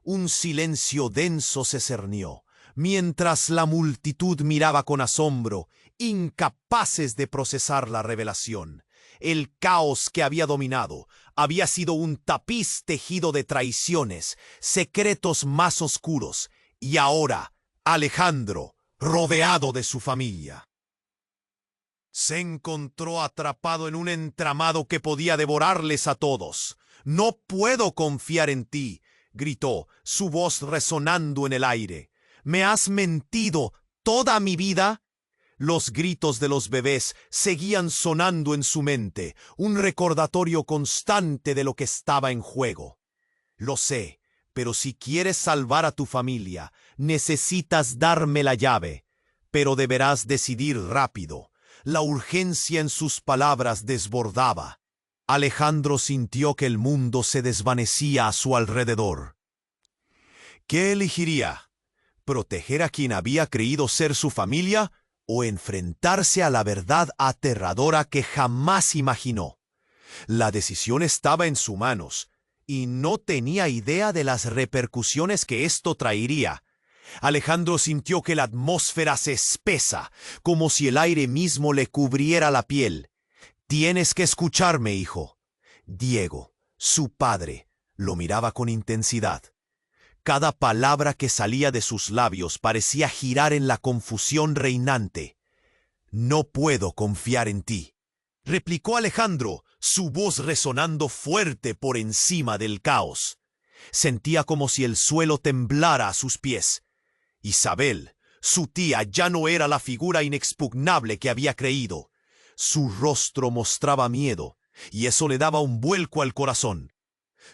Un silencio denso se cernió, mientras la multitud miraba con asombro, incapaces de procesar la revelación. El caos que había dominado había sido un tapiz tejido de traiciones, secretos más oscuros, y ahora Alejandro, rodeado de su familia, se encontró atrapado en un entramado que podía devorarles a todos. «No puedo confiar en ti», gritó, su voz resonando en el aire. «¿Me has mentido toda mi vida?». Los gritos de los bebés seguían sonando en su mente, un recordatorio constante de lo que estaba en juego. «Lo sé, pero si quieres salvar a tu familia, necesitas darme la llave. Pero deberás decidir rápido». La urgencia en sus palabras desbordaba. Alejandro sintió que el mundo se desvanecía a su alrededor. ¿Qué elegiría? ¿Proteger a quien había creído ser su familia o enfrentarse a la verdad aterradora que jamás imaginó? La decisión estaba en sus manos y no tenía idea de las repercusiones que esto traería. Alejandro sintió que la atmósfera se espesa, como si el aire mismo le cubriera la piel. «Tienes que escucharme, hijo». Diego, su padre, lo miraba con intensidad. Cada palabra que salía de sus labios parecía girar en la confusión reinante. «No puedo confiar en ti», replicó Alejandro, su voz resonando fuerte por encima del caos. Sentía como si el suelo temblara a sus pies. Isabel, su tía, ya no era la figura inexpugnable que había creído. Su rostro mostraba miedo, y eso le daba un vuelco al corazón.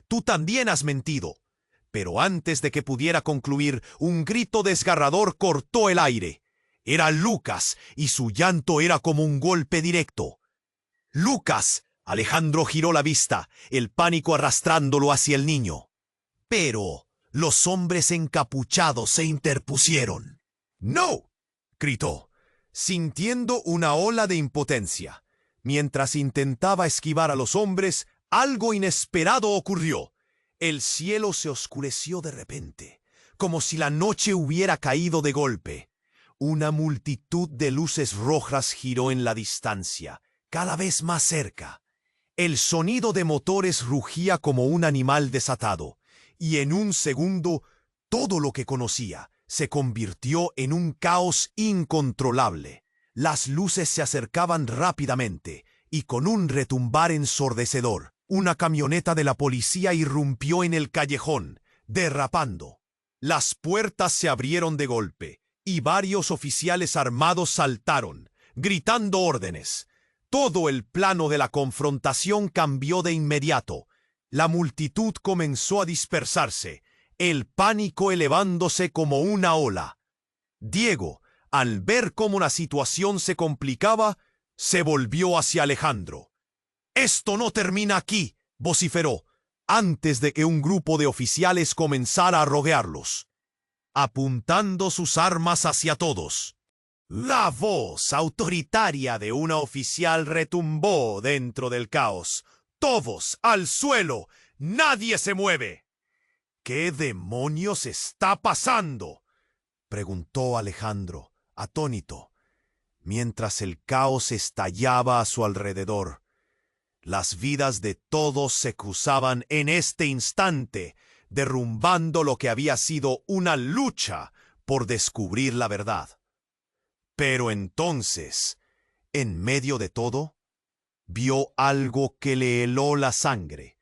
«Tú también has mentido». Pero antes de que pudiera concluir, un grito desgarrador cortó el aire. Era Lucas, y su llanto era como un golpe directo. «¡Lucas!». Alejandro giró la vista, el pánico arrastrándolo hacia el niño. Pero los hombres encapuchados se interpusieron. «¡No!», gritó, sintiendo una ola de impotencia. Mientras intentaba esquivar a los hombres, algo inesperado ocurrió. El cielo se oscureció de repente, como si la noche hubiera caído de golpe. Una multitud de luces rojas giró en la distancia, cada vez más cerca. El sonido de motores rugía como un animal desatado, y en un segundo todo lo que conocía se convirtió en un caos incontrolable. Las luces se acercaban rápidamente, y con un retumbar ensordecedor, una camioneta de la policía irrumpió en el callejón, derrapando. Las puertas se abrieron de golpe, y varios oficiales armados saltaron, gritando órdenes. Todo el plano de la confrontación cambió de inmediato. La multitud comenzó a dispersarse, el pánico elevándose como una ola. Diego, al ver cómo la situación se complicaba, se volvió hacia Alejandro. «¡Esto no termina aquí!», vociferó, antes de que un grupo de oficiales comenzara a rodearlos, apuntando sus armas hacia todos. La voz autoritaria de una oficial retumbó dentro del caos. «¡Todos al suelo! ¡Nadie se mueve!». «¿Qué demonios está pasando?», preguntó Alejandro, atónito, mientras el caos estallaba a su alrededor. Las vidas de todos se cruzaban en este instante, derrumbando lo que había sido una lucha por descubrir la verdad. Pero entonces, en medio de todo, vio algo que le heló la sangre.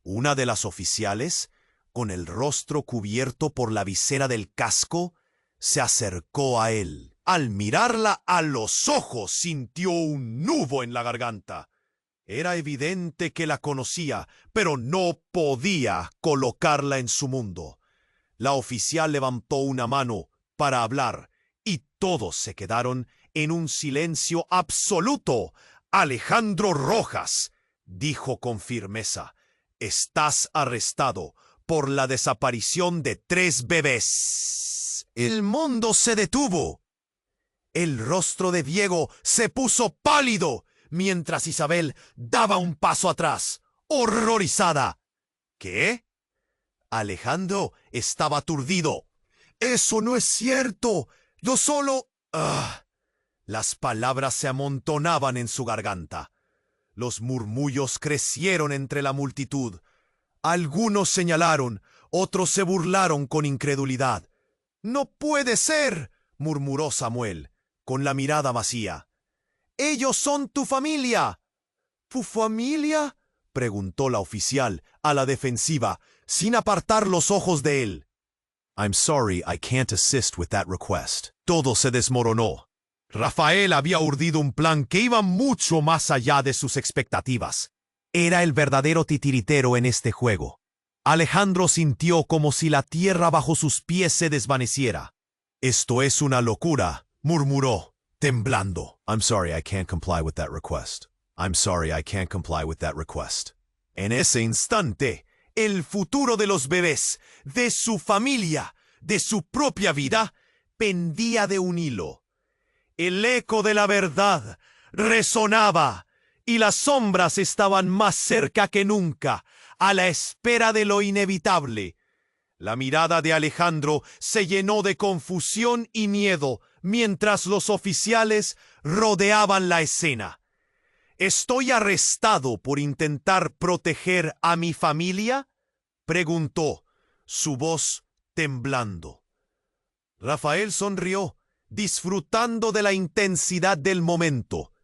Una de las oficiales, con el rostro cubierto por la visera del casco, se acercó a él. Al mirarla a los ojos, sintió un nudo en la garganta. Era evidente que la conocía, pero no podía colocarla en su mundo. La oficial levantó una mano para hablar, y todos se quedaron en un silencio absoluto. «Alejandro Rojas», dijo con firmeza, «estás arrestado por la desaparición de 3 bebés». El mundo se detuvo. El rostro de Diego se puso pálido, mientras Isabel daba un paso atrás, horrorizada. «¿Qué?». Alejandro estaba aturdido. «¡Eso no es cierto! Yo solo...». Las palabras se amontonaban en su garganta. Los murmullos crecieron entre la multitud. Algunos señalaron, otros se burlaron con incredulidad. «¡No puede ser!», murmuró Samuel, con la mirada vacía. «¡Ellos son tu familia!». «¿Tu familia?», preguntó la oficial, a la defensiva, sin apartar los ojos de él. «I'm sorry, I can't assist with that request». Todo se desmoronó. Rafael había urdido un plan que iba mucho más allá de sus expectativas. Era el verdadero titiritero en este juego. Alejandro sintió como si la tierra bajo sus pies se desvaneciera. «Esto es una locura», murmuró, temblando. «I'm sorry, I can't comply with that request. I'm sorry, I can't comply with that request». En ese instante, el futuro de los bebés, de su familia, de su propia vida, pendía de un hilo. El eco de la verdad resonaba, y las sombras estaban más cerca que nunca, a la espera de lo inevitable. La mirada de Alejandro se llenó de confusión y miedo mientras los oficiales rodeaban la escena. «¿Estoy arrestado por intentar proteger a mi familia?», preguntó, su voz temblando. Rafael sonrió, disfrutando de la intensidad del momento.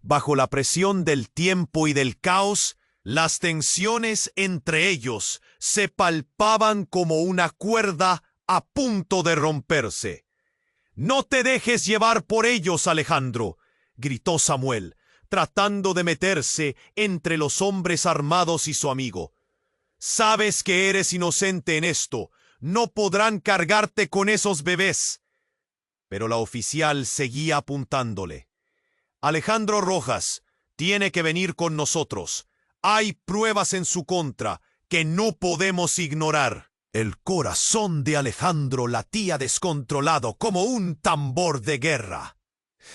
Bajo la presión del tiempo y del caos, Las tensiones entre ellos se palpaban como una cuerda a punto de romperse. «No te dejes llevar por ellos, Alejandro», gritó Samuel, tratando de meterse entre los hombres armados y su amigo. «Sabes que eres inocente en esto. No podrán cargarte con esos bebés». Pero la oficial seguía apuntándole. «Alejandro Rojas tiene que venir con nosotros. Hay pruebas en su contra que no podemos ignorar». El corazón de Alejandro latía descontrolado como un tambor de guerra.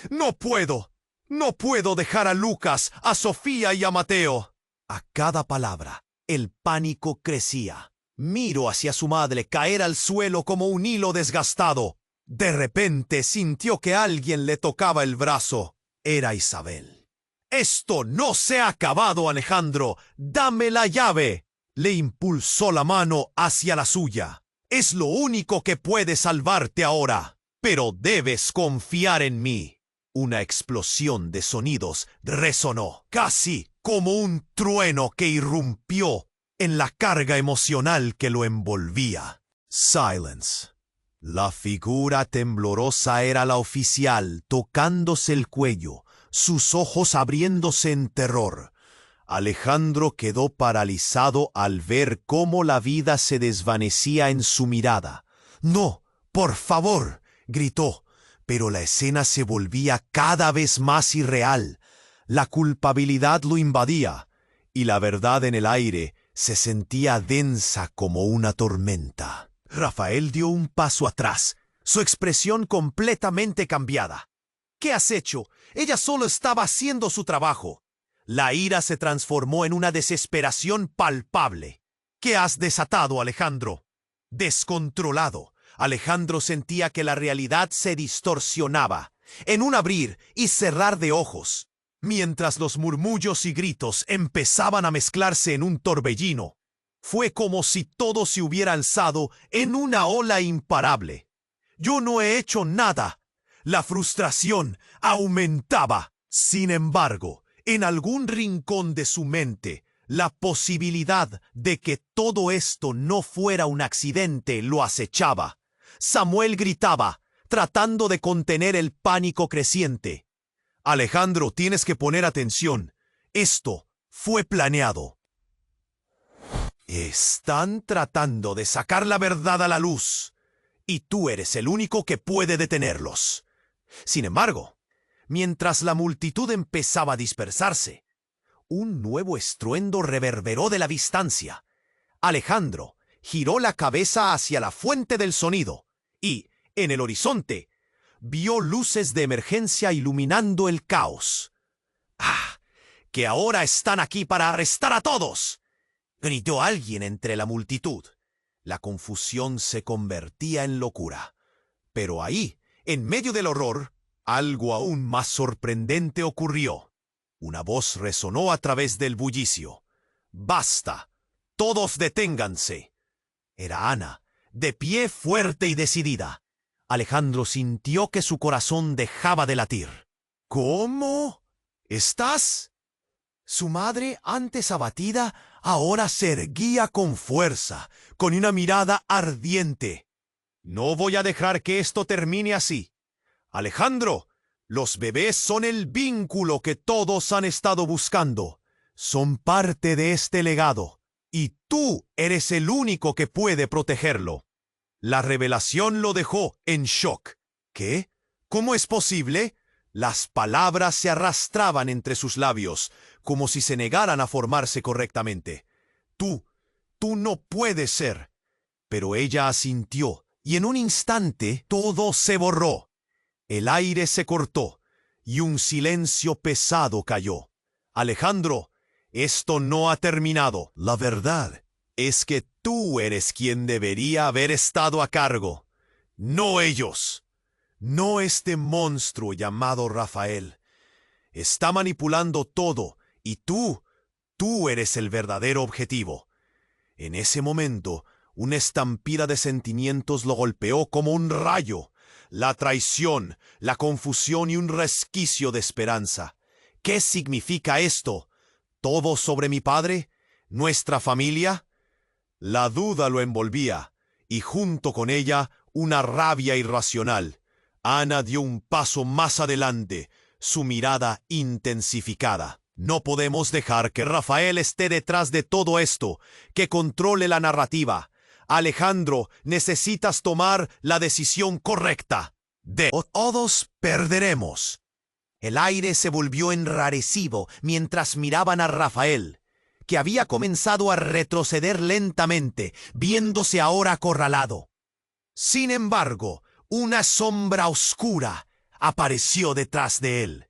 «No puedo dejar a Lucas, a Sofía y a Mateo». A cada palabra, el pánico crecía. Miró hacia su madre caer al suelo como un hilo desgastado. De repente sintió que alguien le tocaba el brazo. Era Isabel. «Esto no se ha acabado, Alejandro. Dame la llave». Le impulsó la mano hacia la suya. «Es lo único que puede salvarte ahora. Pero debes confiar en mí». Una explosión de sonidos resonó, casi como un trueno que irrumpió en la carga emocional que lo envolvía. Silence. La figura temblorosa era la oficial, tocándose el cuello, sus ojos abriéndose en terror. Alejandro quedó paralizado al ver cómo la vida se desvanecía en su mirada. «No, por favor», gritó, pero la escena se volvía cada vez más irreal. La culpabilidad lo invadía, y la verdad en el aire se sentía densa como una tormenta. Rafael dio un paso atrás, su expresión completamente cambiada. «¿Qué has hecho? Ella solo estaba haciendo su trabajo». La ira se transformó en una desesperación palpable. «¿Qué has desatado, Alejandro?» Descontrolado, Alejandro sentía que la realidad se distorsionaba, en un abrir y cerrar de ojos, mientras los murmullos y gritos empezaban a mezclarse en un torbellino. Fue como si todo se hubiera alzado en una ola imparable. «Yo no he hecho nada». La frustración aumentaba. Sin embargo, en algún rincón de su mente, la posibilidad de que todo esto no fuera un accidente lo acechaba. Samuel gritaba, tratando de contener el pánico creciente. «Alejandro, tienes que poner atención. Esto fue planeado». «Están tratando de sacar la verdad a la luz, y tú eres el único que puede detenerlos». Sin embargo, mientras la multitud empezaba a dispersarse, un nuevo estruendo reverberó de la distancia. Alejandro giró la cabeza hacia la fuente del sonido y, en el horizonte, vio luces de emergencia iluminando el caos. «¡Ah! ¡Que ahora están aquí para arrestar a todos!», gritó alguien entre la multitud. La confusión se convertía en locura. Pero ahí, en medio del horror, algo aún más sorprendente ocurrió. Una voz resonó a través del bullicio. «¡Basta! ¡Todos deténganse!». Era Ana, de pie fuerte y decidida. Alejandro sintió que su corazón dejaba de latir. «¿Cómo? ¿Estás?». Su madre, antes abatida, ahora se erguía con fuerza, con una mirada ardiente. «No voy a dejar que esto termine así. Alejandro, los bebés son el vínculo que todos han estado buscando. Son parte de este legado, y tú eres el único que puede protegerlo». La revelación lo dejó en shock. «¿Qué? ¿Cómo es posible?». Las palabras se arrastraban entre sus labios, como si se negaran a formarse correctamente. Tú no puedes ser». Pero ella asintió, y en un instante todo se borró. El aire se cortó, y un silencio pesado cayó. «Alejandro, esto no ha terminado. La verdad es que tú eres quien debería haber estado a cargo, no ellos. No este monstruo llamado Rafael. Está manipulando todo, y tú eres el verdadero objetivo». En ese momento, una estampida de sentimientos lo golpeó como un rayo. La traición, la confusión y un resquicio de esperanza. «¿Qué significa esto?». ¿Todo sobre mi padre? ¿Nuestra familia? La duda lo envolvía, y junto con ella una rabia irracional. Ana dio un paso más adelante, su mirada intensificada. No podemos dejar que Rafael esté detrás de todo esto, que controle la narrativa. Alejandro, necesitas tomar la decisión correcta. O todos perderemos. El aire se volvió enrarecido mientras miraban a Rafael, que había comenzado a retroceder lentamente, viéndose ahora acorralado. Sin embargo, una sombra oscura apareció detrás de él.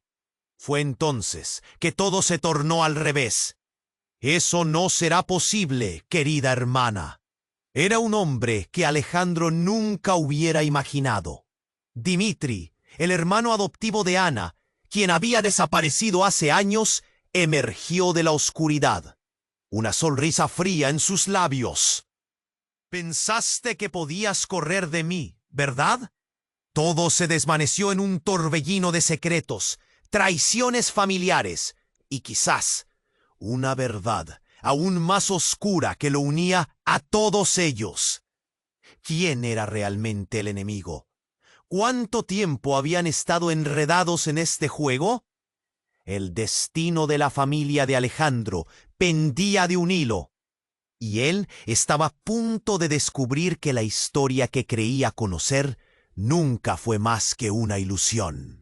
Fue entonces que todo se tornó al revés. Eso no será posible, querida hermana. Era un hombre que Alejandro nunca hubiera imaginado. Dimitri, el hermano adoptivo de Ana, quien había desaparecido hace años, emergió de la oscuridad. Una sonrisa fría en sus labios. Pensaste que podías correr de mí, ¿verdad? Todo se desvaneció en un torbellino de secretos, traiciones familiares y quizás una verdad aún más oscura que lo unía a todos ellos. ¿Quién era realmente el enemigo? ¿Cuánto tiempo habían estado enredados en este juego? El destino de la familia de Alejandro pendía de un hilo, y él estaba a punto de descubrir que la historia que creía conocer nunca fue más que una ilusión.